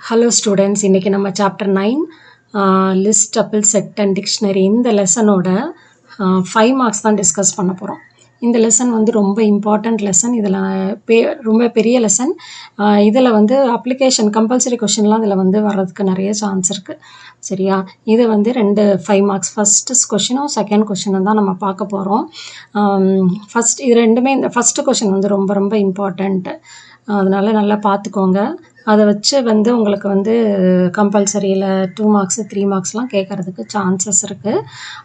Hello students, இன்னைக்கு நம்ம chapter 9 list, tuple, set and dictionary இந்த லெசனோட 5 marks தான் டிஸ்கஸ் பண்ண போகிறோம். இந்த லெசன் வந்து ரொம்ப இம்பார்ட்டண்ட் லெசன். இதில் ரொம்ப பெரிய லெசன். இதில் வந்து அப்ளிகேஷன் கம்பல்சரி கொஷின்லாம் இதில் வந்து வர்றதுக்கு நிறைய சான்ஸ் இருக்குது. சரியா, இது வந்து 5 marks ஃபஸ்ட்டு கொஷினும் செகண்ட் கொஷினும் தான் நம்ம பார்க்க போகிறோம். ஃபஸ்ட் இது ரெண்டுமே இந்த ஃபஸ்ட்டு கொஷின் வந்து ரொம்ப ரொம்ப இம்பார்ட்டண்ட்டு. அதனால் நல்லா பார்த்துக்கோங்க. அதை வச்சு வந்து உங்களுக்கு வந்து கம்பல்சரியில் 2 marks 3 marksலாம் கேட்குறதுக்கு சான்சஸ் இருக்குது.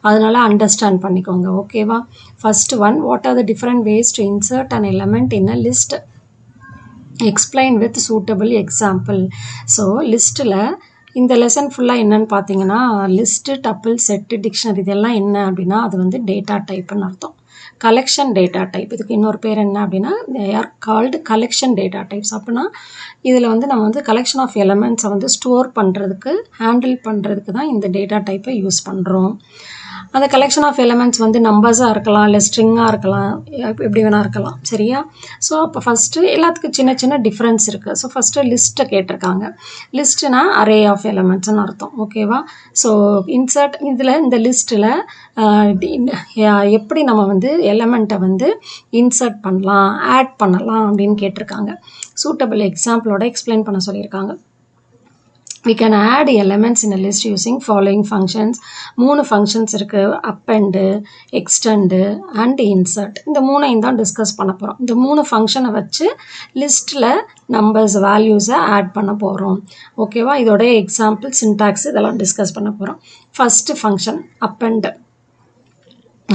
அதனால் அண்டர்ஸ்டாண்ட் பண்ணிக்கோங்க. ஓகேவா? First one, what are the different ways to insert an element in a list? Explain with suitable example. So லிஸ்ட்டில் இந்த லெசன் ஃபுல்லாக என்னன்னு பார்த்தீங்கன்னா, லிஸ்ட்டு, டப்பிள், செட்டு, டிக்ஷனரி இதெல்லாம் என்ன அப்படின்னா அது வந்து டேட்டா டைப்புன்னு அர்த்தம். கலெக்ஷன் டேட்டா டைப், இதுக்கு இன்னொரு பேர் என்ன அப்படின்னா they are called collection data types. அப்படின்னா இதில் வந்து நம்ம வந்து கலெக்ஷன் ஆஃப் எலமெண்ட்ஸை வந்து ஸ்டோர் பண்ணுறதுக்கு, ஹேண்டில் பண்ணுறதுக்கு தான் இந்த டேட்டா டைப்பை யூஸ் பண்ணுறோம். அந்த கலெக்ஷன் ஆஃப் எலமெண்ட்ஸ் வந்து நம்பர்ஸாக இருக்கலாம், இல்லை ஸ்ட்ரிங்காக இருக்கலாம், எப்படி வேணால் இருக்கலாம். சரியா? ஸோ அப்போ ஃபஸ்ட்டு எல்லாத்துக்கும் சின்ன சின்ன டிஃப்ரென்ஸ் இருக்குது. ஸோ ஃபஸ்ட்டு லிஸ்ட்டை கேட்டிருக்காங்க. லிஸ்ட்டுனா அரே ஆஃப் எலமெண்ட்ஸ்னு அர்த்தம். ஓகேவா? ஸோ இன்சர்ட் இதில் இந்த லிஸ்ட்டில் எப்படி நம்ம வந்து எலமெண்ட்டை வந்து இன்சர்ட் பண்ணலாம், ஆட் பண்ணலாம் அப்படின்னு கேட்டிருக்காங்க. சூட்டபிள் எக்ஸாம்பிளோட எக்ஸ்பிளைன் பண்ண சொல்லியிருக்காங்க. We can add elements in a list using following functions. 3 functions இருக்குது. append, extend and insert. இந்த 3ஐயும் தான் டிஸ்கஸ் பண்ண போகிறோம். இந்த 3 ஃபங்க்ஷனை வச்சு லிஸ்ட்டில் நம்பர்ஸ் வேல்யூஸை ஆட் பண்ண போகிறோம். ஓகேவா? இதோட எக்ஸாம்பிள், சின்டாக்ஸ் இதெல்லாம் டிஸ்கஸ் பண்ண போகிறோம். First function append.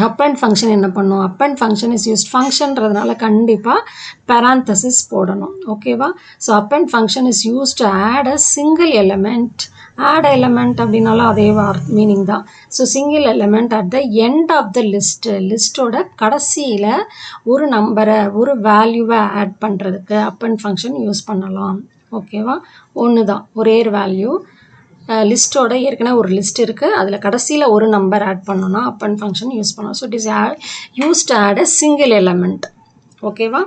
append function என்ன பண்ணும்? append function is used. ஃபங்க்ஷன்றதுனால கண்டிப்பாக பேராந்தசிஸ் போடணும். ஓகேவா? So append function is use to add a single element. Add element அப்படின்னாலும் அதே மீனிங் தான். So single element at the end of the list, லிஸ்ட்டோட கடைசியில் ஒரு நம்பரை, ஒரு வேல்யூவை ஆட் பண்ணுறதுக்கு append ஃபங்க்ஷன் யூஸ் பண்ணலாம். ஓகேவா? ஒன்று தான், ஒரே ஒரு வேல்யூ. லிஸ்ட்டோட ஏற்கனவே ஒரு லிஸ்ட் இருக்குது, அதில் கடைசியில் ஒரு நம்பர் ஆட் பண்ணோன்னா append ஃபங்க்ஷன் யூஸ் பண்ணோம். So it is use to add a single element. ஓகேவா?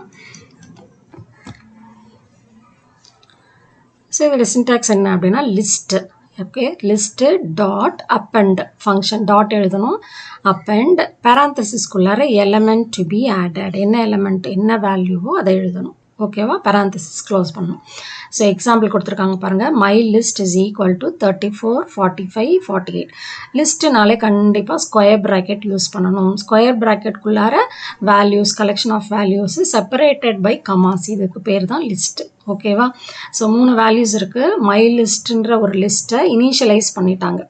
ஸோ இதோட சின்டாக்ஸ் என்ன அப்படின்னா list. Okay, list dot append function dot எழுதணும். append பேராந்தசிஸ்குள்ளார எலமெண்ட் டு பி ஆடட், என்ன எலமெண்ட் என்ன வேல்யூவோ அதை எழுதணும். ஓகேவா? பேராந்தசிஸ் க்ளோஸ் பண்ணணும். ஸோ எக்ஸாம்பிள் கொடுத்துருக்காங்க பாருங்கள். My list is equal to 34, 45, 48. லிஸ்ட்டுனாலே கண்டிப்பாக ஸ்கொயர் ப்ராக்கெட் யூஸ் பண்ணணும். Square ப்ராக்கெட்குள்ளார values, collection of values separated by commas, இதுக்கு பேர் தான் லிஸ்ட்டு. ஓகேவா? ஸோ 3 வேல்யூஸ் இருக்குது. மை லிஸ்ட்டுன்ற ஒரு லிஸ்ட்டை இனிஷியலைஸ் பண்ணிட்டாங்க,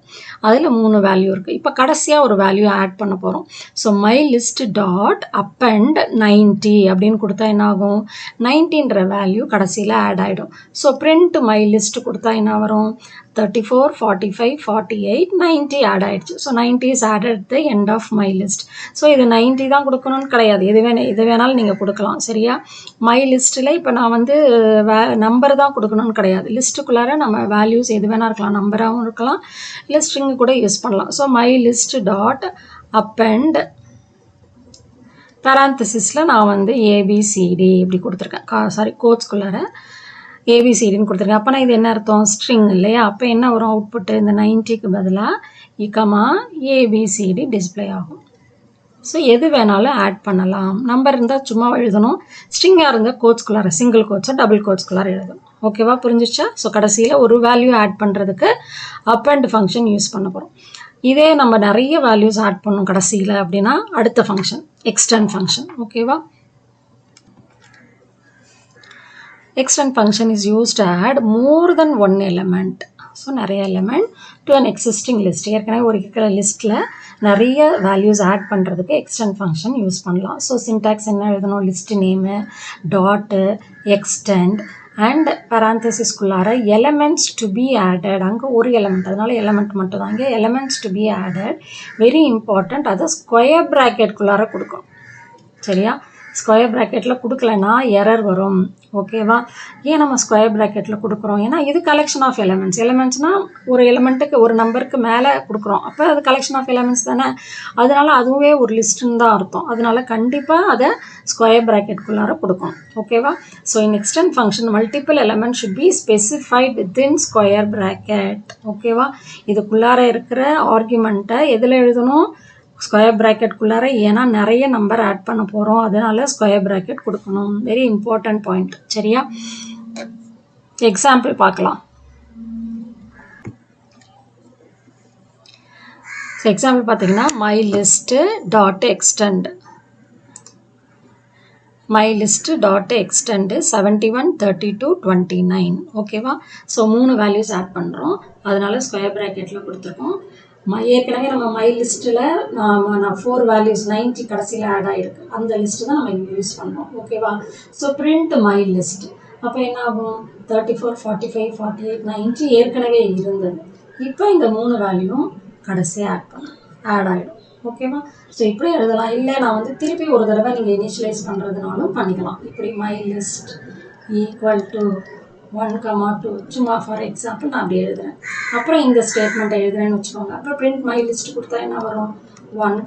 அதில் 3 வேல்யூ இருக்குது. இப்போ கடைசியாக ஒரு வேல்யூ ஆட் பண்ண போகிறோம். So my list dot append 90 அப்படின்னு கொடுத்தா என்ன ஆகும்? 90ன்ற வேல்யூ கடைசியில் ஆட் ஆகிடும். ஸோ பிரிண்ட் மை லிஸ்ட் கொடுத்தா என்ன வரும்? 34, 45, 48, 90 ஆட் ஆகிடுச்சு. So 90 is added the end of my list. So இது 90 தான் கொடுக்கணும்னு கிடையாது, எது வேணாலும் நீங்கள் கொடுக்கலாம். சரியா? மை லிஸ்ட்டில் இப்போ நான் வந்து நம்பர் தான் கொடுக்கணும்னு கிடையாது. லிஸ்ட்டுக்குள்ளார நம்ம வேல்யூஸ் எது வேணா இருக்கலாம், நம்பராகவும் இருக்கலாம், இல்லை ஸ்ட்ரிங்கு கூட யூஸ் பண்ணலாம். So my list dot append பேராந்தசிஸில் நான் வந்து ஏபிசிடி இப்படி கொடுத்துருக்கேன். கோட்ஸ்குள்ளார ஏபிசிடின்னு கொடுத்துருக்கேன். அப்போனா இது என்ன அர்த்தம்? ஸ்ட்ரிங் இல்லையா? அப்போ என்ன வரும் அவுட்புட்டு? இந்த 90க்கு பதிலாக இக்கமா ஏபிசிடி டிஸ்பிளே ஆகும். ஸோ எது வேணாலும் ஆட் பண்ணலாம். நம்பர் இருந்தால் சும்மா எழுதணும், ஸ்ட்ரிங்காக இருந்தால் கோட்ஸ்குள்ளார சிங்கிள் கோட்ஸோ டபுள் கோட்ஸ்குள்ளார எழுதணும். ஓகேவா? புரிஞ்சிச்சா? ஸோ கடைசியில் ஒரு வேல்யூ ஆட் பண்ணுறதுக்கு append ஃபங்க்ஷன் யூஸ் பண்ண போகிறோம். இதே நம்ம நிறைய வேல்யூஸ் ஆட் பண்ணணும் கடைசியில் அப்படின்னா அடுத்த ஃபங்க்ஷன் extend ஃபங்க்ஷன். ஓகேவா? extend function is used to add more than one element. So நிறைய element to an existing list. ஏற்கனவே ஒரு இருக்கிற லிஸ்ட்டில் நிறைய வேல்யூஸ் ஆட் பண்ணுறதுக்கு extend ஃபங்க்ஷன் யூஸ் பண்ணலாம். ஸோ சின்டாக்ஸ் என்ன எழுதணும்? List name dot extend and பேராந்தசிஸ்குள்ளார எலமெண்ட்ஸ் டு பி ஆடட். அங்கே ஒரு எலமெண்ட், அதனால எலமெண்ட் மட்டும் தான். இங்கே elements to be added very important. அதை ஸ்கொயர் ப்ராக்கெட்குள்ளார கொடுக்கும். சரியா? ஸ்கொயர் ப்ராக்கெட்டில் கொடுக்கலன்னா எரர் வரும். ஓகேவா? ஏன் நம்ம ஸ்கொயர் ப்ராக்கெட்டில் கொடுக்குறோம்? ஏன்னா இது கலெக்ஷன் ஆஃப் எலிமெண்ட்ஸ். எலிமெண்ட்ஸ்னால் ஒரு எலிமெண்ட்டுக்கு ஒரு நம்பருக்கு மேலே கொடுக்குறோம். அப்போ அது கலெக்ஷன் ஆஃப் எலிமெண்ட்ஸ் தானே. அதனால அதுவே ஒரு லிஸ்ட்டுன்னு தான் அர்த்தம். அதனால கண்டிப்பாக அதை ஸ்கொயர் ப்ராக்கெட்டுக்குள்ளார கொடுக்கணும். ஓகேவா? So in extend function multiple element should be specified within square bracket. ஓகேவா? இதுக்குள்ளார இருக்கிற ஆர்குமெண்ட்டை எதில் எழுதணும்? ஸ்கொயர் ப்ராக்கெட்குள்ளார. ஏன்னா நிறைய நம்பர் ஆட் பண்ண போகிறோம், அதனால ஸ்கொயர் ப்ராக்கெட் கொடுக்கணும். Very important point. சரியா? எக்ஸாம்பிள் பார்க்கலாம். எக்ஸாம்பிள் பார்த்தீங்கன்னா my list dot extend 71 32 29. ஓகேவா? ஸோ 3 வேல்யூஸ் ஆட் பண்ணுறோம், அதனால ஸ்கொயர் ப்ராக்கெட்டில் கொடுத்துருக்கோம். ஏற்கனவே நம்ம மை லிஸ்ட்டில் நான் 4 வேல்யூஸ் 90 கடைசியில் ஆட் ஆகிருக்கு. அந்த லிஸ்ட்டு தான் நம்ம இங்கே யூஸ் பண்ணுறோம். ஓகேவா? So print my list. அப்போ என்ன ஆகும்? 34 45 48 90 ஏற்கனவே இருந்தது. இப்போ இந்த 3 வேல்யூவும் கடைசியாக ஆட் ஆகிடும். ஓகேவா? ஸோ இப்படி எழுதலாம். இல்லை நான் வந்து திருப்பி ஒரு தடவை நீங்கள் இனிஷியலைஸ் பண்ணுறதுனாலும் பண்ணிக்கலாம். இப்படி மை லிஸ்ட் ஈக்குவல் டு 1, 2 சும்மா ஃபார் எக்ஸாம்பிள் நான் அப்படி எழுதுறேன். அப்புறம் இந்த ஸ்டேட்மெண்ட்டை எழுதுறேன்னு வச்சுக்கோங்க. அப்புறம் பிரிண்ட் மை லிஸ்ட் கொடுத்தா என்ன வரும்? 1,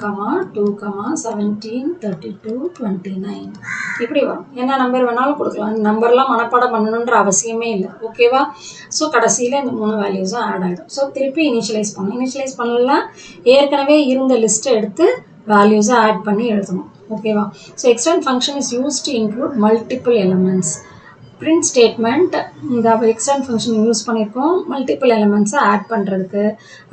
2, 17 32 29 இப்படி வரும். என்ன நம்பர் வேணாலும் கொடுக்கலாம். நம்பர்லாம் மனப்பாடம் பண்ணணுன்ற அவசியமே இல்லை. ஓகேவா? ஸோ கடைசியில் இந்த 3 வேல்யூஸும் ஆட் ஆகிடும். ஸோ திருப்பி இனிஷியலைஸ் பண்ணணும். இனிஷியலைஸ் பண்ணலாம், ஏற்கனவே இருந்த லிஸ்ட்டை எடுத்து வேல்யூஸை ஆட் பண்ணி எழுதணும். ஓகேவா? So extend function is use to include multiple elements. Print statement இந்த எக்ஸ்டெண்ட் ஃபங்க்ஷன் யூஸ் பண்ணியிருக்கோம் மல்டிபிள் எலிமெண்ட்ஸை ஆட் பண்ணுறதுக்கு.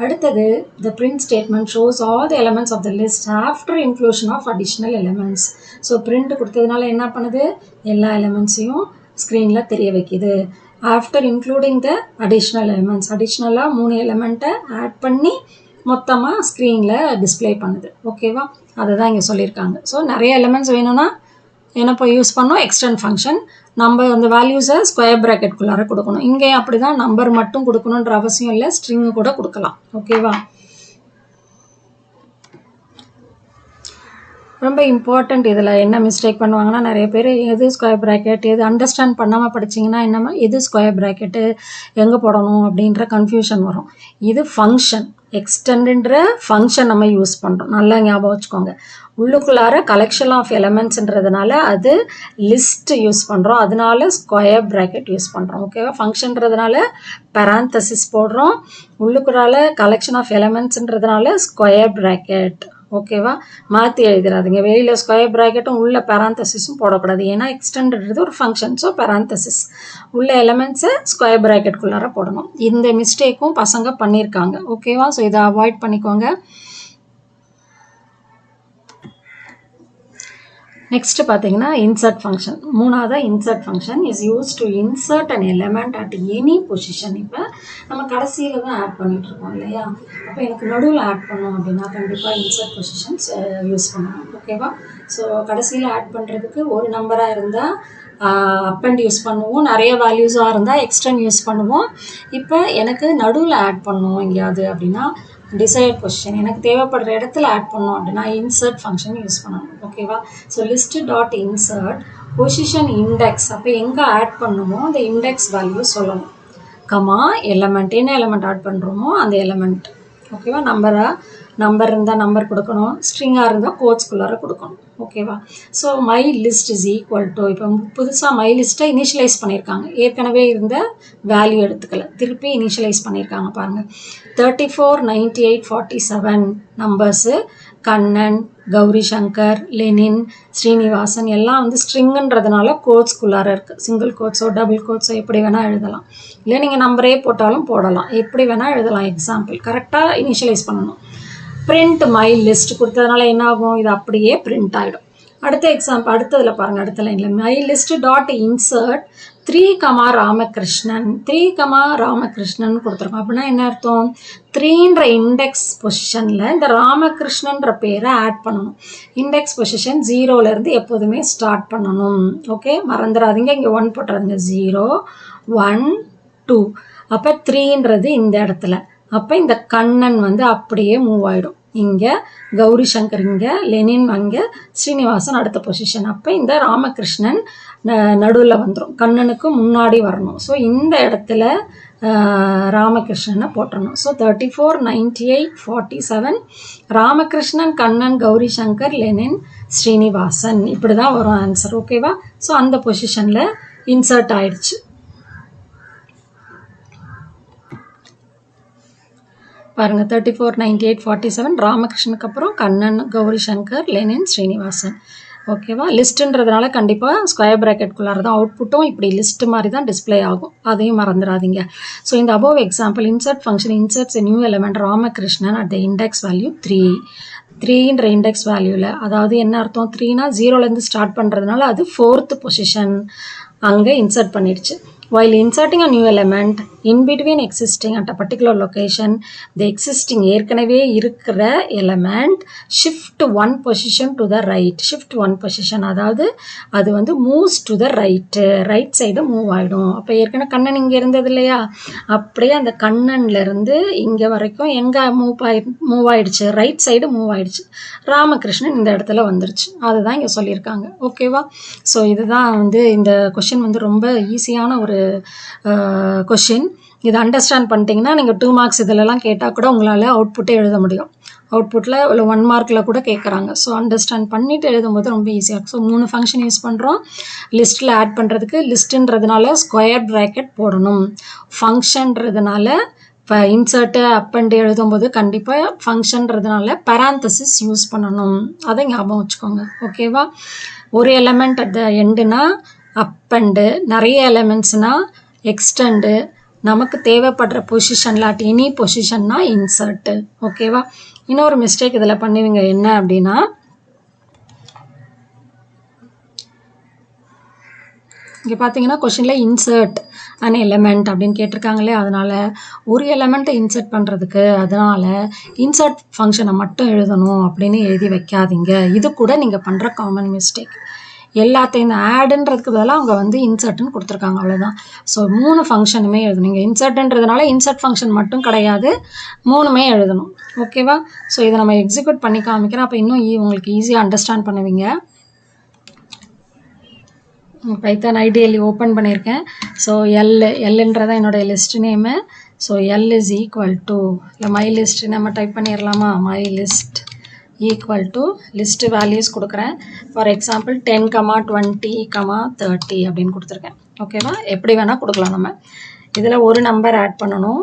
அடுத்தது the print statement shows all the elements of the list after inclusion of additional elements. So print கொடுத்ததுனால என்ன பண்ணுது? எல்லா எலிமெண்ட்ஸையும் ஸ்க்ரீனில் தெரிய வைக்கிது. After including the additional elements, அடிஷ்னலாக 3 எலிமெண்ட்டை ஆட் பண்ணி மொத்தமாக ஸ்க்ரீனில் டிஸ்பிளே பண்ணுது. ஓகேவா? அதை தான் இங்கே சொல்லியிருக்காங்க. ஸோ நிறைய எலிமெண்ட்ஸ் வேணும்னா என்ன போய் யூஸ் பண்ணோம்? Extend function. நம்ம அந்த வேல்யூஸை ஸ்கொயர் ப்ராக்கெட்குள்ளார கொடுக்கணும். இங்கே அப்படி தான் நம்பர் மட்டும் கொடுக்கணுன்ற அவசியம் இல்லை, ஸ்ட்ரிங்கு கூட கொடுக்கலாம். ஓகேவா? ரொம்ப இம்பார்ட்டண்ட். இதில் என்ன மிஸ்டேக் பண்ணுவாங்கன்னா நிறைய பேர் எது ஸ்கொயர் ப்ராக்கெட், எது அண்டர்ஸ்டாண்ட் பண்ணாமல் படிச்சிங்கன்னா என்னமா எது ஸ்கொயர் ப்ராக்கெட்டு எங்கே போடணும் அப்படின்ற கன்ஃபியூஷன் வரும். இது ஃபங்க்ஷன், எக்ஸ்டெண்டுன்ற ஃபங்க்ஷன் நம்ம யூஸ் பண்ணுறோம். நல்லா ஞாபகம் வச்சுக்கோங்க. உள்ளுக்குள்ளார கலெக்ஷன் ஆஃப் எலிமெண்ட்ஸ்ன்றதுனால அது லிஸ்ட் யூஸ் பண்ணுறோம், அதனால ஸ்கொயர் ப்ராக்கெட் யூஸ் பண்ணுறோம். ஓகேவா? ஃபங்க்ஷன்றதுனால பேராந்தசிஸ் போடுறோம், உள்ளுக்குள்ளார கலெக்ஷன் ஆஃப் எலிமெண்ட்ஸ்ன்றதுனால ஸ்கொயர் ப்ராக்கெட். ஓகேவா? மாற்றி எழுதிடாதீங்க. வெளியில் ஸ்கொயர் ப்ராக்கெட்டும் உள்ள பேராந்தசிஸும் போடக்கூடாது. ஏன்னா எக்ஸ்டெண்டுன்றது ஒரு ஃபங்க்ஷன். ஸோ பேராந்தசிஸ் உள்ள எலிமெண்ட்ஸை ஸ்கொயர் ப்ராக்கெட்குள்ளார போடணும். இந்த மிஸ்டேக்கும் பசங்க பண்ணியிருக்காங்க. ஓகேவா? ஸோ இதை அவாய்ட் பண்ணிக்கோங்க. நெக்ஸ்ட் பார்த்தீங்கன்னா இன்சர்ட் ஃபங்க்ஷன். மூணாவது insert function is use to insert an element at any position. இப்போ நம்ம கடைசியில் தான் ஆட் பண்ணிகிட்ருக்கோம் இல்லையா? அப்போ எனக்கு நடுவில் ஆட் பண்ணோம் அப்படின்னா கண்டிப்பாக இன்சர்ட் பொசிஷன்ஸ் யூஸ் பண்ணணும். ஓகேவா? ஸோ கடைசியில் ஆட் பண்ணுறதுக்கு ஒரு நம்பராக இருந்தால் அப்பண்ட் யூஸ் பண்ணுவோம், நிறைய வேல்யூஸாக இருந்தால் எக்ஸ்டெண்ட் யூஸ் பண்ணுவோம். இப்போ எனக்கு நடுவில் ஆட் பண்ணணும் எங்கேயாவது அப்படின்னா டிசைட் பொசிஷன் எனக்கு தேவைப்படுற இடத்துல ஆட் பண்ணோம் அப்படின்னா இன்சர்ட் ஃபங்க்ஷன் யூஸ் பண்ணணும். ஓகேவா? So list dot insert position index. அப்போ எங்கே ஆட் பண்ணுமோ அந்த இண்டெக்ஸ் வேல்யூ சொல்லணும். கமா எலமெண்ட், என்ன எலமெண்ட் ஆட் பண்ணுறோமோ அந்த எலமெண்ட். ஓகேவா? நம்பர் இருந்தால் நம்பர் கொடுக்கணும், ஸ்ட்ரிங்காக இருந்தால் கோட்ஸ்குள்ளார கொடுக்கணும். ஓகேவா? So my list is equal to, இப்போ புதுசாக மை லிஸ்ட்டை இனிஷியலைஸ் பண்ணியிருக்காங்க. ஏற்கனவே இருந்த வேல்யூ எடுத்துக்கல, திருப்பி இனிஷியலைஸ் பண்ணியிருக்காங்க. பாருங்கள், 34 98 47 நம்பர்ஸு. கண்ணன், கௌரி சங்கர், லெனின், ஸ்ரீனிவாசன் எல்லாம் வந்து ஸ்ட்ரிங்குன்றதுனால கோட்ஸ்குள்ளார இருக்குது. சிங்கிள் கோட்ஸோ டபுள் கோட்ஸோ எப்படி வேணால் எழுதலாம். இல்லை நீங்கள் நம்பரே போட்டாலும் போடலாம், எப்படி வேணால் எழுதலாம். எக்ஸாம்பிள் கரெக்டாக இனிஷியலைஸ் பண்ணணும். பிரிண்ட் மை லிஸ்ட் கொடுத்ததுனால என்ன ஆகும்? இது அப்படியே பிரிண்ட் ஆகிடும். அடுத்த எக்ஸாம்பிள் அடுத்ததில் பாருங்கள், அடுத்த லைனில் my list dot insert 3, Ramakrishnan. 3, Ramakrishnan கொடுத்துருக்கோம். அப்படின்னா என்ன அர்த்தம்? 3ன்ற இண்டெக்ஸ் பொசிஷனில் இந்த ராமகிருஷ்ணன்ற பேரை ஆட் பண்ணணும். இண்டெக்ஸ் பொசிஷன் 0லேருந்து எப்போதுமே ஸ்டார்ட் பண்ணணும். ஓகே, மறந்துடாதீங்க, இங்கே 1 போட்டுறாதீங்க. 0 1 2. அப்போ 3ன்றது இந்த இடத்துல. அப்போ இந்த கண்ணன் வந்து அப்படியே மூவ் ஆகிடும். இங்கே கௌரி சங்கர் இங்கே, லெனின் அங்கே, ஸ்ரீனிவாசன் அடுத்த பொசிஷன். அப்போ இந்த ராமகிருஷ்ணன் நடுவில் வந்துடும், கண்ணனுக்கு முன்னாடி வரணும். ஸோ இந்த இடத்துல ராமகிருஷ்ணனை போட்டுறணும். ஸோ 34, 98, 47 ராமகிருஷ்ணன், கண்ணன், கௌரி சங்கர், லெனின், ஸ்ரீனிவாசன், இப்படி தான் வரும் ஆன்சர். ஓகேவா? ஸோ அந்த பொசிஷனில் இன்சர்ட் ஆயிடுச்சு. பாருங்கள், 34, 98, 47 ராமகிருஷ்ணனுக்கு அப்புறம் கண்ணன், கௌரி சங்கர், லெனின், ஸ்ரீனிவாசன். ஓகேவா? லிஸ்ட்டுன்றதுனால கண்டிப்பாக ஸ்கொயர் ப்ராக்கெட்குள்ளார தான் அவுட்புட்டும் இப்படி லிஸ்ட் மாதிரி தான் டிஸ்பிளே ஆகும், அதையும் மறந்துடாதீங்க. ஸோ இந்த above example insert function inserts a new element Ramakrishnan at the index value 3. 3ன்ற இண்டெக்ஸ் வேல்யூவில், அதாவது என்ன அர்த்தம், 3னா 0லேருந்து ஸ்டார்ட் பண்ணுறதுனால அது 4th பொசிஷன் அங்கே இன்சர்ட் பண்ணிடுச்சு. While inserting a new element in between existing at a particular location, the existing ஏற்கனவே இருக்கிற element shift one position to the right. Shift one position, அதாவது அது வந்து moves to the right. Right side move ஆகிடும். அப்போ ஏற்கனவே கண்ணன் இங்கே இருந்தது இல்லையா, அப்படியே அந்த கண்ணன்லேருந்து இங்கே வரைக்கும் எங்கே மூவ் ஆயிடுச்சு, ரைட் சைடு மூவ் ஆயிடுச்சு. ராமகிருஷ்ணன் இந்த இடத்துல வந்துருச்சு, அதுதான் இங்கே சொல்லியிருக்காங்க. ஓகேவா? ஸோ இதுதான் வந்து இந்த கொஷின் வந்து ரொம்ப ஈஸியான ஒரு கொஷின். இதை அண்டர்ஸ்டாண்ட் பண்ணிட்டீங்கன்னா நீங்கள் 2 மார்க்ஸ் இதிலலாம் கேட்டால் கூட உங்களால் அவுட்புட்டே எழுத முடியும். அவுட்புட்டில் இல்லை 1 மார்க்கில் கூட கேட்குறாங்க. ஸோ அண்டர்ஸ்டாண்ட் பண்ணிவிட்டு எழுதும்போது ரொம்ப ஈஸியாக இருக்கும். ஸோ 3 ஃபங்க்ஷன் யூஸ் பண்ணுறோம் லிஸ்ட்டில் ஆட் பண்ணுறதுக்கு. லிஸ்ட்டுன்றதுனால ஸ்கொயர் ப்ராக்கெட் போடணும், ஃபங்க்ஷன்றதுனால இப்போ இன்சர்ட்டு அப்பண்டு எழுதும்போது கண்டிப்பாக ஃபங்க்ஷன்றதுனால பேராந்தசிஸ் யூஸ் பண்ணணும், அதை ஞாபகம் வச்சுக்கோங்க. ஓகேவா? ஒரு எலமெண்ட் அட் த எண்டுனா அப்பண்டு, நிறைய எலமெண்ட்ஸ்னால் எக்ஸ்டெண்டு, நமக்கு தேவைப்படுற பொசிஷனில் அட் எனி பொசிஷன்னா இன்சர்ட்டு. ஓகேவா? இன்னொரு மிஸ்டேக் இதில் பண்ணுவீங்க, என்ன அப்படின்னா இங்கே பார்த்தீங்கன்னா கொஷினில் இன்சர்ட் அன் எலமெண்ட் அப்படின்னு கேட்டிருக்காங்களே, அதனால் ஒரு எலமெண்ட்டை இன்சர்ட் பண்ணுறதுக்கு அதனால் இன்சர்ட் ஃபங்க்ஷனை மட்டும் எழுதணும் அப்படின்னு எழுதி வைக்காதீங்க. இது கூட நீங்கள் பண்ணுற காமன் மிஸ்டேக். எல்லாத்தையும் இந்த ஆடுன்றதுக்கு பதிலாக அவங்க வந்து இன்சர்ட்னு கொடுத்துருக்காங்க, அவ்வளோதான். ஸோ 3 ஃபங்க்ஷனுமே எழுதணும். நீங்கள் இன்சர்ட்ன்றதுனால இன்சர்ட் ஃபங்க்ஷன் மட்டும் கிடையாது, 3மே எழுதணும். ஓகேவா? ஸோ இதை நம்ம எக்ஸிக்யூட் பண்ணி காமிக்கிறோம், அப்போ இன்னும் உங்களுக்கு ஈஸியாக அண்டர்ஸ்டாண்ட் பண்ணுவீங்க. பைத்தான் ஐடியலி ஓப்பன் பண்ணியிருக்கேன். ஸோ எல்ன்றதான் என்னோடய list name. So L is equal to, இல்லை மை லிஸ்ட் நம்ம டைப் பண்ணிடலாமா, my list equal to list values கொடுக்குறேன். ஃபார் எக்ஸாம்பிள் 10, 20, 30 அப்படின்னு கொடுத்துருக்கேன். ஓகேவா? எப்படி வேணால் கொடுக்கலாம். நம்ம இதில் ஒரு நம்பர் ஆட் பண்ணணும்.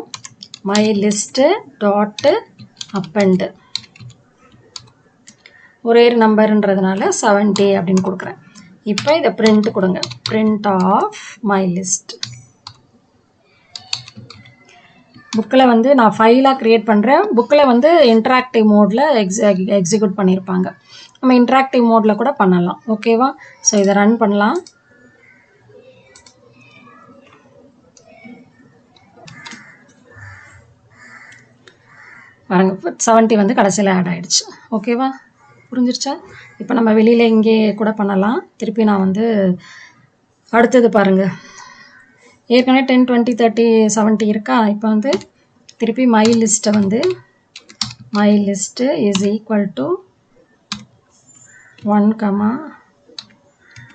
மை லிஸ்ட்டு டாட்டு அப்பண்டு ஒரே நம்பருன்றதுனால 70 அப்படின்னு கொடுக்குறேன். இப்போ இதை பிரிண்ட் கொடுங்க, பிரிண்ட் ஆஃப் மை லிஸ்ட். புக்கில் வந்து நான் ஃபைலாக க்ரியேட் பண்ணுறேன். புக்கில் வந்து இன்ட்ராக்டிவ் மோடில் எக்ஸிக்யூட் பண்ணியிருப்பாங்க. நம்ம இன்ட்ராக்டிவ் மோடில் கூட பண்ணலாம். ஓகேவா? ஸோ இதை ரன் பண்ணலாம். பாருங்க, 70 வந்து கடைசியில் ஆட் ஆகிடுச்சு. ஓகேவா? புரிஞ்சிருச்சா? இப்போ நம்ம வெளியில் இங்கே கூட பண்ணலாம். திருப்பி நான் வந்து அடுத்தது பாருங்கள், ஏற்கனவே 10, 20, 30, 70 இருக்கா. இப்போ வந்து திருப்பி மை லிஸ்ட்டை வந்து my list is equal to 1,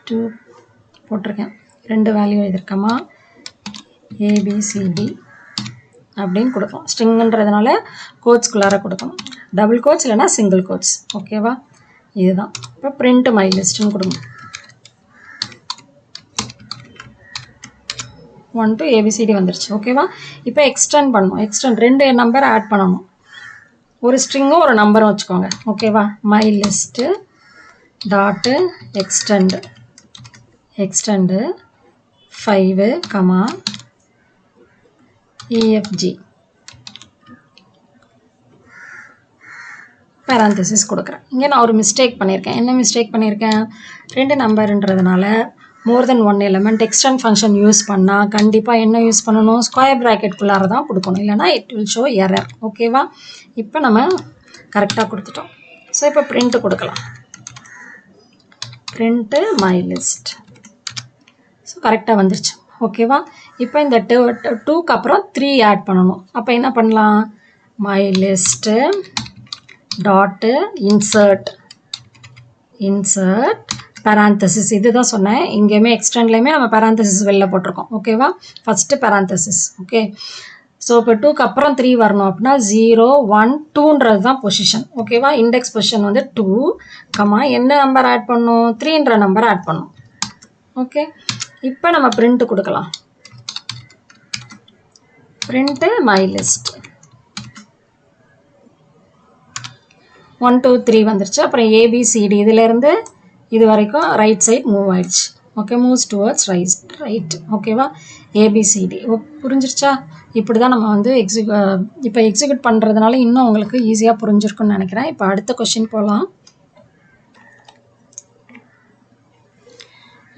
2 போட்டிருக்கேன். 2 வேல்யூ எதிர்க்கமா ABCD அப்படின்னு கொடுக்கணும். ஸ்ட்ரிங்குன்றதுனால கோட்ஸ்குள்ளார கொடுக்கணும். டபுள் கோட்ஸ் இல்லைனா சிங்கிள் கோட்ஸ். ஓகேவா? இதுதான். இப்போ பிரிண்ட் மை லிஸ்ட்டுன்னு கொடுங்க. 1 to ABCD வந்துருச்சு. ஓகேவா? இப்போ எக்ஸ்டெண்ட் பண்ணணும். எக்ஸ்டெண்ட் 2 நம்பர் ஆட் பண்ணணும். ஒரு ஸ்ட்ரிங்கும் ஒரு நம்பரும் வச்சுக்கோங்க. ஓகேவா? My list dot extend 5, EFG parenthesis கொடுக்குறேன். இங்கே நான் ஒரு மிஸ்டேக் பண்ணியிருக்கேன். என்ன மிஸ்டேக் பண்ணியிருக்கேன்? 2 நம்பருன்றதுனால மோர் தென் 1 எலிமெண்ட் எக்ஸ்டெண்ட் ஃபங்க்ஷன் யூஸ் பண்ணால் கண்டிப்பாக என்ன யூஸ் பண்ணணும்? ஸ்கொயர் ப்ராக்கெட்குள்ளார தான் கொடுக்கணும், இல்லைனா இட் வில் ஷோ எரர். ஓகேவா? இப்போ நம்ம கரெக்டாக கொடுத்துட்டோம். ஸோ இப்போ பிரிண்ட் கொடுக்கலாம். Print my list. ஸோ கரெக்டாக வந்துருச்சு. ஓகேவா? இப்போ இந்த 2க்கு அப்புறம் 3 ஆட் பண்ணணும். அப்போ என்ன பண்ணலாம்? My list dot insert parenthesis. இதுதான் சொன்னேன், இங்கேயுமே எக்ஸ்டெண்ட்லையுமே நம்ம parenthesis வெளில போட்டிருக்கோம். ஓகேவா, ஃபஸ்ட்டு parenthesis. ஓகே, ஸோ இப்போ 2க்கு அப்புறம் 3 வரணும் அப்படின்னா 0 1 2ன்றது தான் பொசிஷன். ஓகேவா, இண்டெக்ஸ் பொசிஷன் வந்து 2 கமா என்ன நம்பர் ஆட் பண்ணும், 3ன்ற நம்பர் ஆட் பண்ணும். ஓகே, இப்போ நம்ம பிரிண்ட் கொடுக்கலாம். பிரிண்ட் மை லிஸ்ட் 1 2 3 வந்துருச்சு. அப்புறம் ஏபிசிடி இதிலேருந்து இது வரைக்கும் ரைட் சைட் மூவ் ஆயிடுச்சு. Okay, moves towards right. ஓகேவா, ஏபிசிடி புரிஞ்சிருச்சா? இப்படி தான் நம்ம வந்து இப்போ எக்ஸிக்யூட் பண்ணுறதுனால இன்னும் உங்களுக்கு ஈஸியாக புரிஞ்சிருக்குன்னு நினைக்கிறேன். இப்போ அடுத்த கொஸ்டின் போகலாம்.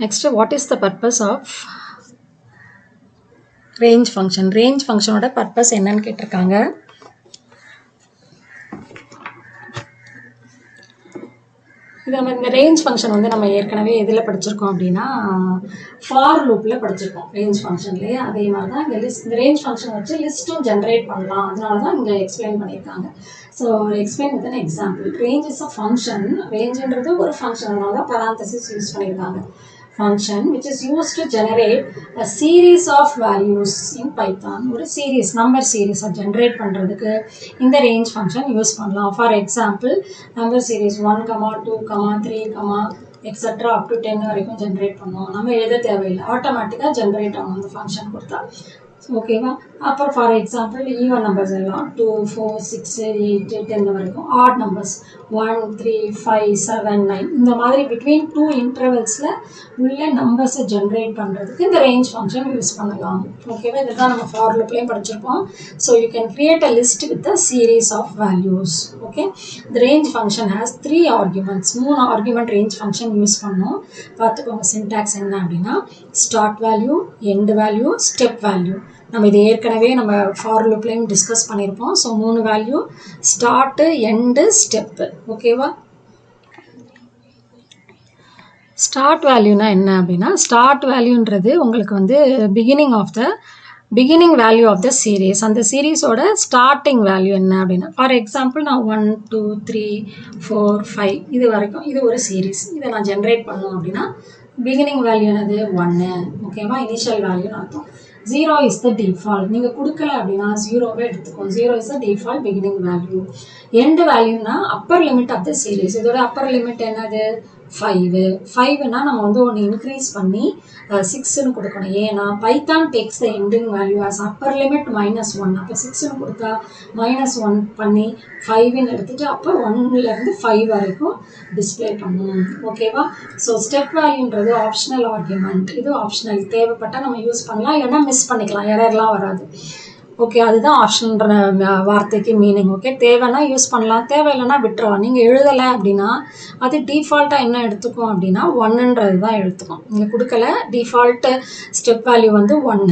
Next, what is the purpose of range function? Range ஃபங்க்ஷனோட பர்பஸ் என்னன்னு கேட்டிருக்காங்க. இது நம்ம இந்த ரேஞ்ச் ஃபங்க்ஷன் வந்து நம்ம ஏற்கனவே எதில் படிச்சிருக்கோம் அப்படின்னா ஃபார் லூப்பில் படிச்சிருக்கோம் ரேஞ்ச் ஃபங்க்ஷன்லேயே. அதே மாதிரி தான் இந்த ரேஞ்ச் ஃபங்க்ஷன் வச்சு லிஸ்ட்டும் ஜென்ரேட் பண்ணலாம். அதனால தான் இங்கே எக்ஸ்பிளைன் பண்ணியிருக்காங்க. So explain with an example. Range is a function. ரேஞ்சுன்றது ஒரு ஃபங்க்ஷன், அதனால தான் parenthesis யூஸ் பண்ணியிருக்காங்க. function which is used to generate a series of values in Python. ஒரு series, number series generate பண்றதுக்கு இந்த range function யூஸ் பண்ணலாம். For example, number series 1, 2, 3, etc. up to 10 வரைக்கும் ஜென்ரேட் பண்ணுவோம். நம்ம எழுத தேவையில்லை, ஆட்டோமேட்டிக்காக ஜென்ரேட் ஆகும் அந்த ஃபங்க்ஷன் கொடுத்தா. ஓகேவா, அப்புறம் ஃபார் எக்ஸாம்பிள் ஈவன் நம்பர்ஸ் எல்லாம் 2, 4, 6, 8, 10 வரைக்கும். ஆட் நம்பர்ஸ் 1, 3, 5, 7, 9 இந்த மாதிரி பிட்வீன் 2 இன்டர்வல்ஸில் உள்ள நம்பர்ஸை ஜென்ரேட் பண்ணுறதுக்கு இந்த ரேஞ்ச் ஃபங்க்ஷன் யூஸ் பண்ணலாம். ஓகேவா, இதுதான் நம்ம ஃபார் லூப்லேயும் படிச்சிருப்போம். So you can create a list with a series of values. Okay, இந்த range function has 3 arguments. 3 argument range function use பண்ணோம். பார்த்துக்கோங்க, சின்டாக்ஸ் என்ன அப்படின்னா start value, end value, step value. நம்ம இது ஏற்கனவே நம்ம ஃபார் லூப்லையும் டிஸ்கஸ் பண்ணியிருப்போம். So 3 value, start, end, step. ஓகேவா, ஸ்டார்ட் வேல்யூனா என்ன அப்படின்னா ஸ்டார்ட் வேல்யூன்றது உங்களுக்கு வந்து beginning value of the series. அந்த சீரீஸோட ஸ்டார்டிங் வேல்யூ என்ன அப்படின்னா, ஃபார் எக்ஸாம்பிள் நான் 1, 2, 3, 4, 5 இது வரைக்கும் இது ஒரு சீரீஸ். இதை நான் ஜென்ரேட் பண்ணோம் அப்படின்னா பிகினிங் வேல்யூ என்னது 1. ஓகேவா, இனிஷியல் வேல்யூன்னு அர்த்தம். 0 இஸ் த டிஃபால்ட். நீங்கள் கொடுக்கல அப்படின்னா 0வே எடுத்துக்கோம். 0 is the default beginning value. End வேல்யூனா upper limit of the series. இதோட அப்பர் லிமிட் என்னது 5. 5னா நம்ம வந்து ஒன்று இன்க்ரீஸ் பண்ணி 6ன்னு கொடுக்கணும். ஏன்னா Python takes the ending value as upper limit -1. அப்போ 6ன்னு கொடுத்தா -1 பண்ணி 5ன்னு எடுத்துட்டு அப்போ 1லேருந்து 5 வரைக்கும் டிஸ்பிளே பண்ணும். ஓகேவா, ஸோ ஸ்டெப் வேல்யூன்றது ஆப்ஷனல் ஆர்குமெண்ட். இது ஆப்ஷனல், தேவைப்பட்டால் நம்ம யூஸ் பண்ணலாம், இல்லைன்னா மிஸ் பண்ணிக்கலாம், எரர்லாம் வராது. ஓகே, அதுதான் ஆப்ஷன்ற வார்த்தைக்கு மீனிங். ஓகே, தேவைன்னா யூஸ் பண்ணலாம், தேவையில்லைன்னா விட்டுறலாம். நீங்கள் எழுதலை அப்படின்னா அது டிஃபால்ட்டாக என்ன எடுத்துக்கும் அப்படின்னா 1ன்றது தான் எடுத்துக்கும். நீங்கள் கொடுக்கல, டிஃபால்ட்டு ஸ்டெப் வேல்யூ வந்து 1,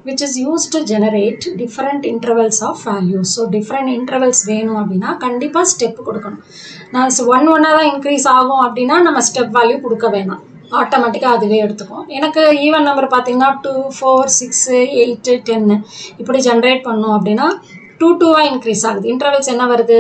which is used to generate different intervals of values. So different intervals வேணும் அப்படின்னா கண்டிப்பாக ஸ்டெப் கொடுக்கணும். நான் 1 தான் இன்க்ரீஸ் ஆகும் அப்படின்னா நம்ம ஸ்டெப் வேல்யூ கொடுக்க வேணாம், ஆட்டோமேட்டிக்காக அதுவே எடுத்துக்கும். எனக்கு ஈவன் நம்பர் பார்த்தீங்கன்னா 2, 4, 6, 8, 10 இப்படி ஜென்ரேட் பண்ணோம் அப்படின்னா 2 இன்க்ரீஸ் ஆகுது. இன்டர்வல்ஸ் என்ன வருது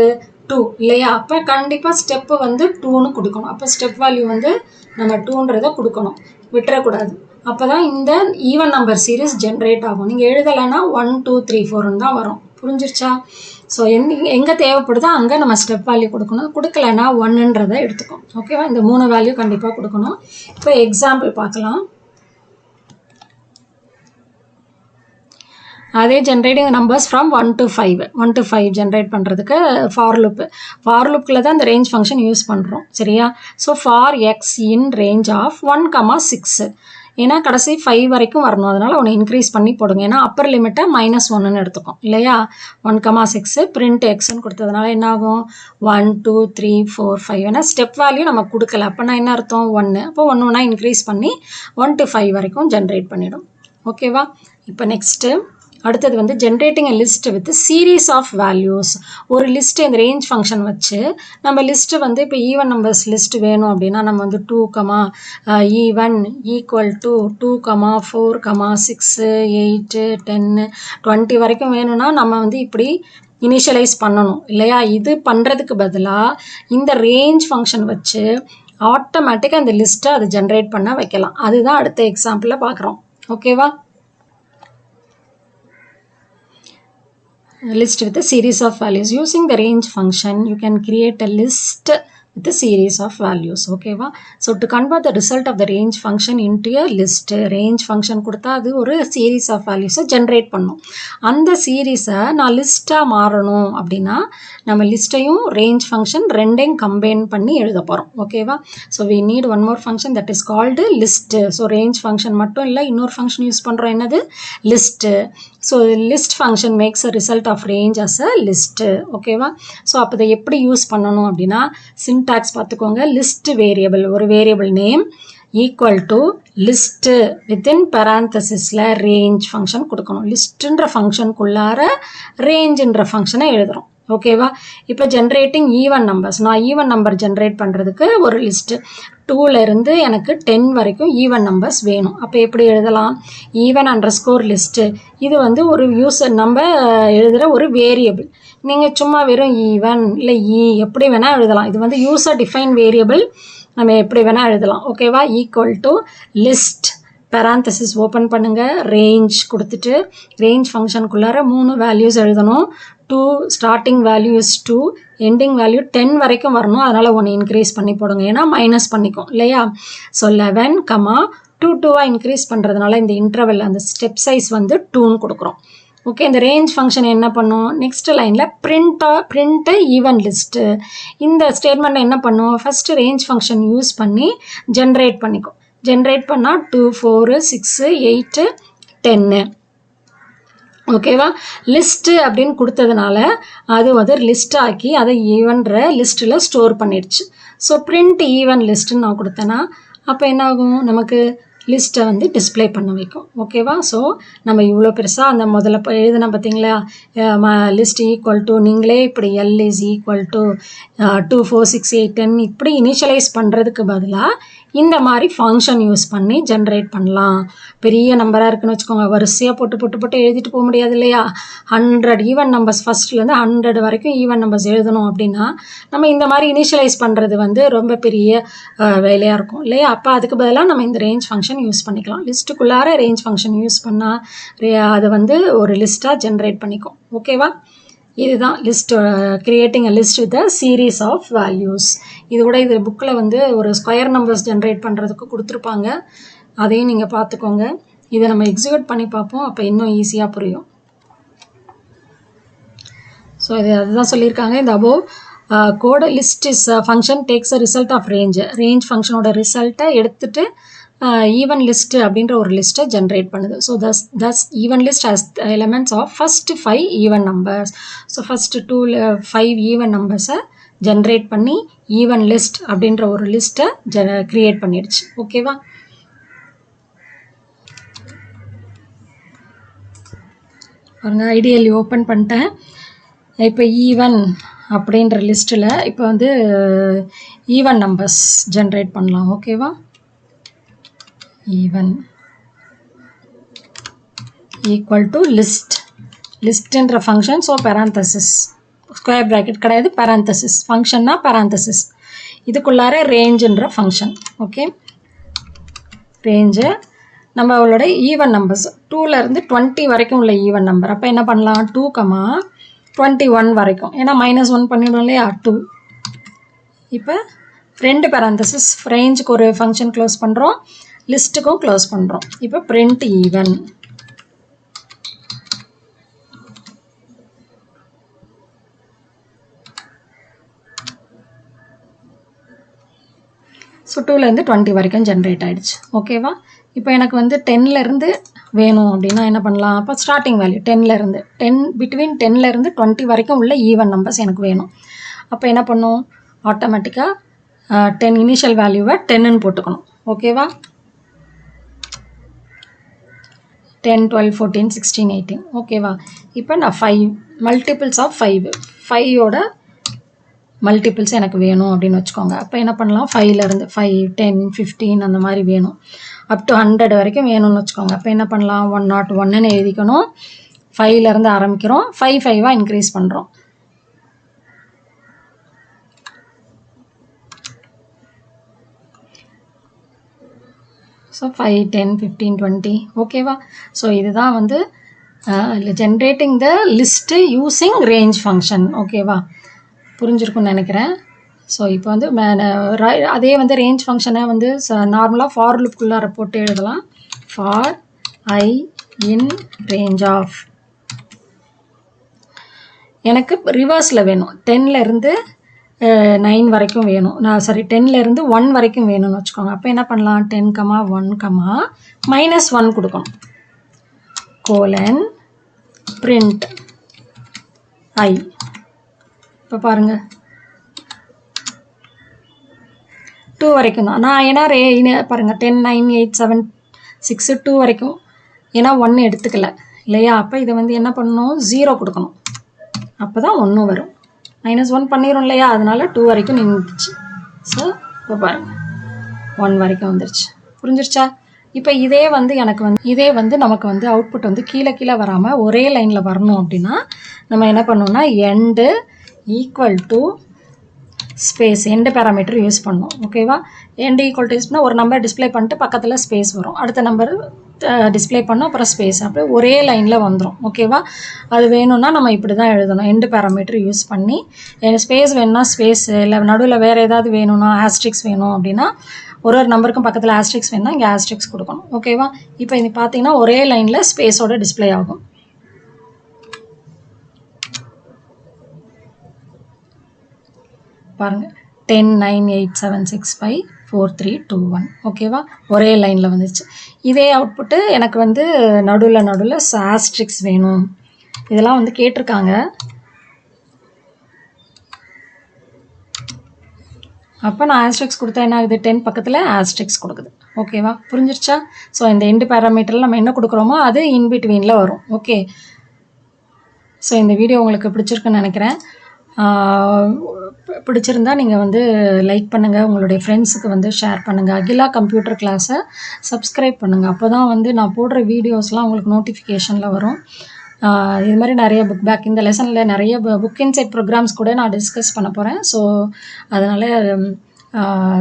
2 இல்லையா? அப்போ கண்டிப்பாக ஸ்டெப்பு வந்து 2ன்னு கொடுக்கணும். அப்போ ஸ்டெப் வேல்யூ வந்து நம்ம 2ன்றதை கொடுக்கணும், விட்டுறக்கூடாது. அப்போ தான் இந்த ஈவன் நம்பர் சீரீஸ் ஜென்ரேட் ஆகும். நீங்கள் எழுதலைன்னா 1, 2, 3, 4ன்னு தான் வரும். புரிஞ்சிருச்சா? ஸோ எங்கே தேவைப்படுதோ அங்கே நம்ம ஸ்டெப் வேல்யூ கொடுக்கணும். கொடுக்கலன்னா 1ன்றதை எடுத்துக்கும். ஓகேவா, இந்த 3 வேல்யூ கண்டிப்பாக கொடுக்கணும். இப்போ எக்ஸாம்பிள் பார்க்கலாம். அதே generating numbers from 1 to 5 generate பண்ணுறதுக்கு ஃபார் லூப்பில் தான் இந்த ரேஞ்ச் ஃபங்க்ஷன் யூஸ் பண்ணுறோம். சரியா? So for X in range of 1, 6 ஏன்னா கடைசி 5 வரைக்கும் வரணும், அதனால் ஒன்று இன்க்ரீஸ் பண்ணி போடுங்க. ஏன்னா அப்பர் லிமிட்டை -1ன்னு எடுத்துக்கும் இல்லையா? 1, 6 பிரிண்ட் எக்ஸ்ன்னு கொடுத்ததுனால என்ன ஆகும் 1, 2, 3, 4, 5. ஏன்னா ஸ்டெப் வேல்யூ நம்ம கொடுக்கல, அப்படின்னா என்ன அர்த்தம் 1. அப்போ 1 இன்க்ரீஸ் பண்ணி 1 to 5 வரைக்கும் ஜென்ரேட் பண்ணிடும். ஓகேவா, இப்போ நெக்ஸ்ட்டு அடுத்தது வந்து generating a list with series of values. ஒரு லிஸ்ட்டு இந்த ரேஞ்ச் ஃபங்க்ஷன் வச்சு நம்ம லிஸ்ட்டு வந்து இப்போ ஈவன் நம்பர்ஸ் லிஸ்ட் வேணும் அப்படின்னா நம்ம வந்து 2, ஈவன் ஈக்குவல் டு 2, 4, 6, 8, 10, 20 வரைக்கும் வேணும்னா நம்ம வந்து இப்படி இனிஷியலைஸ் பண்ணணும் இல்லையா? இது பண்ணுறதுக்கு பதிலாக இந்த ரேஞ்ச் ஃபங்க்ஷன் வச்சு ஆட்டோமேட்டிக்காக இந்த லிஸ்ட்டை அது ஜென்ரேட் பண்ண வைக்கலாம். அதுதான் அடுத்த எக்ஸாம்பிளில் பார்க்குறோம். ஓகேவா? List with a series of values. Using the range function, you can create a list with a series of values. Okay va? So to convert the result of the range function into a list, range function கொடுத்தா அது ஒரு series of values generate பண்ணும். அந்த series நான் list மாறணும் அப்படின்னா நம்ம லிஸ்ட்டையும் range function ரெண்டையும் combine பண்ணி எழுத போறோம். ஓகேவா? So we need one more function that is called list. So range function மட்டும் இல்லை, இன்னொரு function யூஸ் பண்றோம். என்னது? List. So list function makes a result of range as a list. ஓகேவா? ஸோ அப்போ இதை எப்படி யூஸ் பண்ணணும் அப்படின்னா சின்டாக்ஸ் பார்த்துக்கோங்க. லிஸ்ட் வேரியபிள், ஒரு variable name equal to list within பேராந்தசிஸில் ரேஞ்ச் ஃபங்க்ஷன் கொடுக்கணும். லிஸ்ட்டுன்ற ஃபங்க்ஷனுக்குள்ளார ரேஞ்சுன்ற ஃபங்க்ஷனை எழுதுகிறோம். ஓகேவா? இப்போ ஜென்ரேட்டிங் ஈவன் நம்பர்ஸ், நான் ஈவன் நம்பர் ஜென்ரேட் பண்ணுறதுக்கு ஒரு லிஸ்ட்டு 2லேருந்து எனக்கு 10 வரைக்கும் ஈவன் நம்பர்ஸ் வேணும். அப்போ எப்படி எழுதலாம்? Even underscore list. இது வந்து ஒரு யூசர் நம்ம எழுதுகிற ஒரு வேரியபிள். நீங்கள் சும்மா வெறும் ஈவன் இல்லை எப்படி வேணால் எழுதலாம். இது வந்து யூசர் டிஃபைன் வேரியபிள், நம்ம எப்படி வேணால் எழுதலாம். ஓகேவா? Equal to list parenthesis open பண்ணுங்கள், ரேஞ்ச் கொடுத்துட்டு ரேஞ்ச் ஃபங்க்ஷனுக்குள்ளார 3 வேல்யூஸ் எழுதணும். 2 starting value is 2, ending value 10 வரைக்கும் வரணும். அதனால் 1 இன்க்ரீஸ் பண்ணி போடுங்க, ஏன்னா மைனஸ் பண்ணிக்கும் இல்லையா? ஸோ 11, 2 இன்க்ரீஸ் பண்ணுறதுனால இந்த இன்டர்வல் அந்த ஸ்டெப் சைஸ் வந்து 2ன்னு கொடுக்குறோம். ஓகே, இந்த ரேஞ்ச் ஃபங்க்ஷன் என்ன பண்ணும்? நெக்ஸ்ட் லைனில் பிரிண்ட் ஈவன் லிஸ்ட்டு. இந்த ஸ்டேட்மெண்ட்டில் என்ன பண்ணும்? ஃபஸ்ட்டு ரேஞ்ச் ஃபங்க்ஷன் யூஸ் பண்ணி ஜென்ரேட் பண்ணிக்கும். ஜென்ரேட் பண்ணால் 2, 4, 6, 8, 10. ஓகேவா? லிஸ்ட்டு அப்படின்னு கொடுத்ததுனால அது வந்து லிஸ்ட் ஆக்கி அதை ஈவன்ற லிஸ்ட்டில் ஸ்டோர் பண்ணிடுச்சு. ஸோ பிரிண்ட் ஈவன் லிஸ்ட்டுன்னு நான் கொடுத்தேன்னா அப்போ என்ன ஆகும்? நமக்கு லிஸ்ட்டை வந்து டிஸ்பிளே பண்ண வைக்கும். ஓகேவா? ஸோ நம்ம இவ்வளோ பெருசாக அந்த முதல்ல எழுதுனா பார்த்தீங்களா, லிஸ்ட் ஈக்குவல் டு நீங்களே இப்படி எல் இஸ் ஈக்குவல் டு 2, 4, 6, 8, 10 இப்படி இனிஷியலைஸ் பண்ணுறதுக்கு பதிலாக இந்த மாதிரி ஃபங்க்ஷன் யூஸ் பண்ணி ஜென்ரேட் பண்ணலாம். பெரிய நம்பராக இருக்குன்னு வச்சுக்கோங்க, வரிசையாக போட்டு எழுதிட்டு போக முடியாது இல்லையா? 100 ஈவன் நம்பர்ஸ், ஃபஸ்ட்லேருந்து 100 வரைக்கும் ஈவன் நம்பர்ஸ் எழுதணும் அப்படின்னா நம்ம இந்த மாதிரி இனிஷியலைஸ் பண்ணுறது வந்து ரொம்ப பெரிய வேலையாக இருக்கும் இல்லையா? அப்போ அதுக்கு பதிலாக நம்ம இந்த ரேஞ்ச் ஃபங்க்ஷன் யூஸ் பண்ணிக்கலாம். லிஸ்ட்டுக்குள்ளார ரேஞ்ச் ஃபங்க்ஷன் யூஸ் பண்ணால் அது வந்து ஒரு லிஸ்ட்டாக ஜென்ரேட் பண்ணிக்கும். ஓகேவா? இதுதான் list, creating a list with a series of values. இது கூட இது புக்கில் வந்து ஒரு ஸ்கொயர் நம்பர்ஸ் ஜென்ரேட் பண்ணுறதுக்கு கொடுத்துருப்பாங்க, அதையும் நீங்கள் பார்த்துக்கோங்க. இதை நம்ம எக்ஸிக்யூட் பண்ணி பார்ப்போம், அப்போ இன்னும் ஈஸியாக புரியும். ஸோ இது அதுதான் சொல்லியிருக்காங்க. இந்த above code list is function takes a result of range ஃபங்க்ஷனோட ரிசல்ட்டை எடுத்துட்டு ஈவன் லிஸ்ட் அப்படின்ற ஒரு லிஸ்ட்டை ஜென்ரேட் பண்ணுது. So thus even list has elements of first 5 even numbers. So first 5 even நம்பர்ஸை ஜென்ரேட் பண்ணி ஈவன் லிஸ்ட் அப்படின்ற ஒரு லிஸ்ட்டை கிரியேட் பண்ணிடுச்சு. ஓகேவா? பாருங்க, ஐடியலி ஓப்பன் பண்ணிட்டேன். இப்போ ஈவன் அப்படின்ற லிஸ்ட்டில் இப்போ வந்து ஈவன் நம்பர்ஸ் ஜென்ரேட் பண்ணலாம். ஓகேவா? ஈவன் ஈக்குவல் டு லிஸ்ட்ன்ற function. So parenthesis, square bracket கிடையாது, பேராந்தசிஸ். ஃபங்க்ஷன்னா பேராந்தசிஸ், இதுக்குள்ளார ரேஞ்சுன்ற ஃபங்க்ஷன். ஓகே, ரேஞ்சு நம்ம அவளோட ஈவன் நம்பர்ஸ் 2லேருந்து 20 வரைக்கும் உள்ள ஈவன் நம்பர். அப்போ என்ன பண்ணலாம்? 2, 21 வரைக்கும், ஏன்னா -1 பண்ணிவிடும் இல்லையா? 2. இப்போ 2 பேராந்தசிஸ், ரேஞ்சுக்கு ஒரு ஃபங்க்ஷன் க்ளோஸ் பண்ணுறோம், லிஸ்ட்டுக்கும் க்ளோஸ் பண்ணுறோம். இப்போ பிரிண்ட் ஈவன். ஸோ 2லேருந்து 20 வரைக்கும் ஜென்ரேட் ஆகிடுச்சு. ஓகேவா? இப்போ எனக்கு வந்து 10லேருந்து வேணும் அப்படின்னா என்ன பண்ணலாம்? அப்போ ஸ்டார்டிங் வேல்யூ 10லேருந்து பிட்வீன் 10லேருந்து 20 வரைக்கும் உள்ள ஈவன் நம்பர்ஸ் எனக்கு வேணும். அப்போ என்ன பண்ணும்? ஆட்டோமேட்டிக்காக 10 இனிஷியல் வேல்யூவை 10ன்னு போட்டுக்கணும். ஓகேவா? 10, 12, 14, 16, 18. ஓகேவா? இப்போ நான் 5 மல்டிபிள்ஸ் ஆஃப் 5ஓட மல்டிபிள்ஸ் எனக்கு வேணும் அப்படின்னு வச்சுக்கோங்க. அப்போ என்ன பண்ணலாம்? 5லேருந்து 5, 10, 15 அந்த மாதிரி வேணும். அப் டு 100 வரைக்கும் வேணும்னு வச்சுக்கோங்க. அப்போ என்ன பண்ணலாம்? 101ன்னு எழுதிக்கணும். 5லேருந்து ஆரம்பிக்கிறோம், 5 இன்க்ரீஸ் பண்ணுறோம். ஸோ 5, 10, 15, 20 ஓகேவா. ஸோ இதுதான் வந்து ஜென்ரேட்டிங் த லிஸ்ட்டு யூஸிங் ரேஞ்ச் ஃபங்க்ஷன். ஓகேவா, புரிஞ்சிருக்குன்னு நினைக்கிறேன். ஸோ இப்போ வந்து அதே வந்து ரேஞ்ச் ஃபங்க்ஷனை வந்து நார்மலாக ஃபார் லுக்குள்ளார போட்டு எழுதலாம். For I in range of, எனக்கு ரிவர்ஸில் வேணும், 10லேருந்து 9 வரைக்கும் வேணும். நான் சாரி 10லேருந்து 1 வரைக்கும் வேணும்னு வச்சுக்கோங்க. அப்போ என்ன பண்ணலாம், 10, 1, -1 கொடுக்கணும். Colon print I. இப்போ பாருங்கள் 2 வரைக்கும் தான் நான், ஏன்னா பாருங்கள் 10, 9, 8, 7, 6, 2 வரைக்கும், ஏன்னா 1 எடுத்துக்கல இல்லையா. அப்போ இதை வந்து என்ன பண்ணணும், 0 கொடுக்கணும். அப்போ தான் 1 வரும். -1 பண்ணிடும் இல்லையா, அதனால 2 வரைக்கும் நின்றுச்சு. ஸோ இப்போ பாருங்கள் 1 வரைக்கும் வந்துருச்சு. புரிஞ்சிருச்சா. இப்போ இதே வந்து நமக்கு வந்து அவுட்புட் வந்து கீழே வராமல் ஒரே லைனில் வரணும் அப்படின்னா நம்ம என்ன பண்ணணும்னா end equal to space, end parameter use பண்ணணும். ஓகேவா, எண்டு ஈக்குவல் டு யூஸ் பண்ணால் ஒரு நம்பர் டிஸ்பிளே பண்ணிட்டு பக்கத்தில் ஸ்பேஸ் வரும், அடுத்த நம்பர் டிஸ்பிளே பண்ணோம், அப்புறம் ஸ்பேஸ், அப்படியே ஒரே லைனில் வந்துடும். ஓகேவா, அது வேணும்னா நம்ம இப்படி தான் எழுதணும், எண்டு பேராமீட்டர் யூஸ் பண்ணி. ஸ்பேஸ் வேணும்னா ஸ்பேஸ், இல்லை நடுவில் வேறு ஏதாவது வேணும்னா ஆஸ்ட்ரிக்ஸ் வேணும் அப்படின்னா ஒரு நம்பருக்கும் பக்கத்தில் ஆஸ்ட்ரிக்ஸ் வேணும்னா இங்கே ஆஸ்ட்ரிக்ஸ் கொடுக்கணும். ஓகேவா, இப்போ இது பார்த்தீங்கன்னா ஒரே லைனில் ஸ்பேஸோட டிஸ்பிளே ஆகும். பாருங்கள் 10, 9, 8, 7, 6, 5, 4, 3, 2, 1. ஓகேவா, ஒரே லைனில் வந்துச்சு. இதே அவுட்புட்டு எனக்கு வந்து நடுவில் ஆஸ்ட்ரிக்ஸ் வேணும், இதெல்லாம் வந்து கேட்டிருக்காங்க. அப்போ நான் ஆஸ்ட்ரிக்ஸ் கொடுத்தா என்ன ஆகுது, 10 பக்கத்தில் ஆஸ்ட்ரிக்ஸ் கொடுக்குது. ஓகேவா, புரிஞ்சிருச்சா. ஸோ இந்த எண்டு பேராமீட்டரில் நம்ம என்ன கொடுக்குறோமோ அது இன்பிட்வீனில் வரும். ஓகே, ஸோ இந்த வீடியோ உங்களுக்கு பிடிச்சிருக்குன்னு நினைக்கிறேன். பிடிச்சிருந்தா நீங்கள் வந்து லைக் பண்ணுங்கள், உங்களுடைய ஃப்ரெண்ட்ஸுக்கு வந்து ஷேர் பண்ணுங்கள். அகிலா கம்ப்யூட்டர் கிளாஸை சப்ஸ்கிரைப் பண்ணுங்கள். அப்போ தான் வந்து நான் போடுற வீடியோஸ்லாம் உங்களுக்கு நோட்டிஃபிகேஷனில் வரும். இது மாதிரி நிறைய புக் பேக், இந்த லெசனில் நிறைய புக் இன்சைட் ப்ரோக்ராம்ஸ் கூட நான் டிஸ்கஸ் பண்ண போகிறேன். ஸோ அதனால்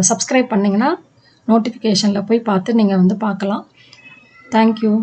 சப்ஸ்கிரைப் பண்ணிங்கன்னா நோட்டிஃபிகேஷனில் போய் பார்த்து நீங்கள் வந்து பார்க்கலாம். தேங்க்யூ.